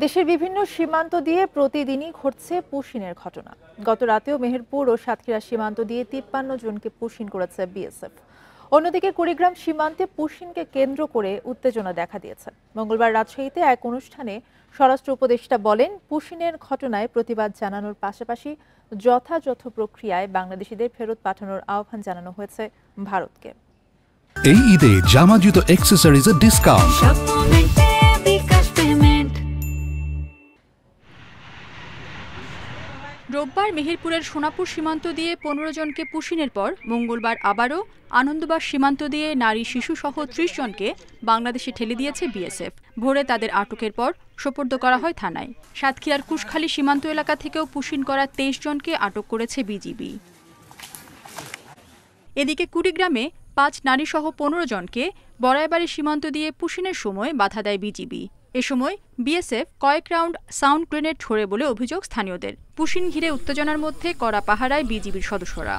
দেশের বিভিন্ন সীমান্ত দিয়ে প্রতিদিনই ঘটছে পুশিনের ঘটনা। গত রাতেও মেহেরপুর ও সাতক্ষীরা সীমান্ত দিয়ে ৫৩ জনকে পুশিন করেছে বিএসএফ। অন্যদিকে কুড়িগ্রাম সীমান্তে পুশিনকে কেন্দ্র করে উত্তেজনা দেখা দিয়েছে। মঙ্গলবার রাজশাহীতে এক অনুষ্ঠানে স্বরাষ্ট্র উপদেষ্টা বলেন, পুশিনের ঘটনায় প্রতিবাদ জানানোর পাশাপাশি যথাযথ প্রক্রিয়ায় বাংলাদেশিদের ফেরত পাঠানোর আহ্বান জানানো হয়েছে ভারতকে। এই ঈদে জামা জুতো অ্যাক্সেসরিজের ডিসকাউন্ট। রোববার মেহেরপুরের সোনাপুর সীমান্ত দিয়ে ১৫ জনকে পুশিনের পর মঙ্গলবার আবারও আনন্দবাগ সীমান্ত দিয়ে নারী শিশুসহ ৩০ জনকে বাংলাদেশে ঠেলে দিয়েছে বিএসএফ। ভোরে তাদের আটকের পর সোপর্দ করা হয় থানায়। সাতক্ষীরার কুশখালী সীমান্ত এলাকা থেকেও পুশিন করা ২৩ জনকে আটক করেছে বিজিবি। এদিকে কুড়িগ্রামে ৫ নারীসহ ১৫ জনকে বড়াইবাড়ি সীমান্ত দিয়ে পুশিনের সময় বাধা দেয় বিজিবি। এ সময় বিএসএফ কয়েক রাউন্ড সাউন্ড গ্রেনেড ছোড়ে বলে অভিযোগ স্থানীয়দের। পুশিন ঘিরে উত্তেজনার মধ্যে কড়া পাহারায় বিজিবির সদস্যরা।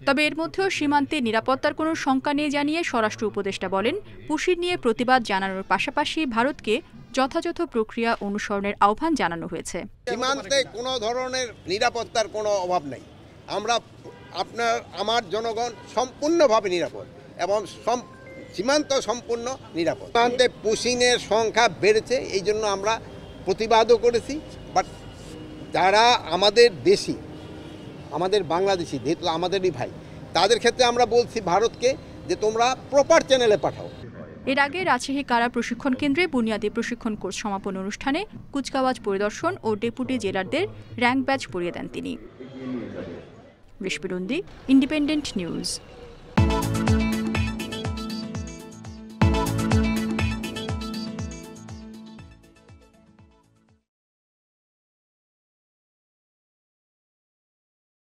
তবে এর মধ্যেও সীমান্তে নিরাপত্তার কোনো শঙ্কা নেই জানিয়ে স্বরাষ্ট্র উপদেষ্টা বলেন, পুশিন নিয়ে প্রতিবাদ জানানোর পাশাপাশি ভারতকে যথাযথ প্রক্রিয়া অনুসরণের আহ্বান জানানো হয়েছে। সীমান্তে কোনো ধরনের নিরাপত্তার কোনো অভাব নেই। আমার জনগণ সম্পূর্ণভাবে নিরাপদ এবং সীমান্ত সম্পূর্ণ নিরাপদ। সীমান্তে পুশিনের সংখ্যা বেড়েছে, এই জন্য আমরা প্রতিবাদও করেছি। বাট যারা আমাদের দেশি, আমাদের বাংলাদেশি, যেহেতু আমাদেরই ভাই, তাদের ক্ষেত্রে আমরা বলছি ভারতকে যে তোমরা প্রপার চ্যানেলে পাঠাও। এর আগে রাজশাহী কারা প্রশিক্ষণ কেন্দ্রে বুনিয়াদী প্রশিক্ষণ কোর্স সমাপন অনুষ্ঠানে কুচকাওয়াজ পরিদর্শন ও ডেপুটি জেলারদের র্যাঙ্ক ব্যাচ পরিয়ে দেন তিনি। ঋষবিরন্দি, ইন্ডিপেন্ডেন্ট নিউজ।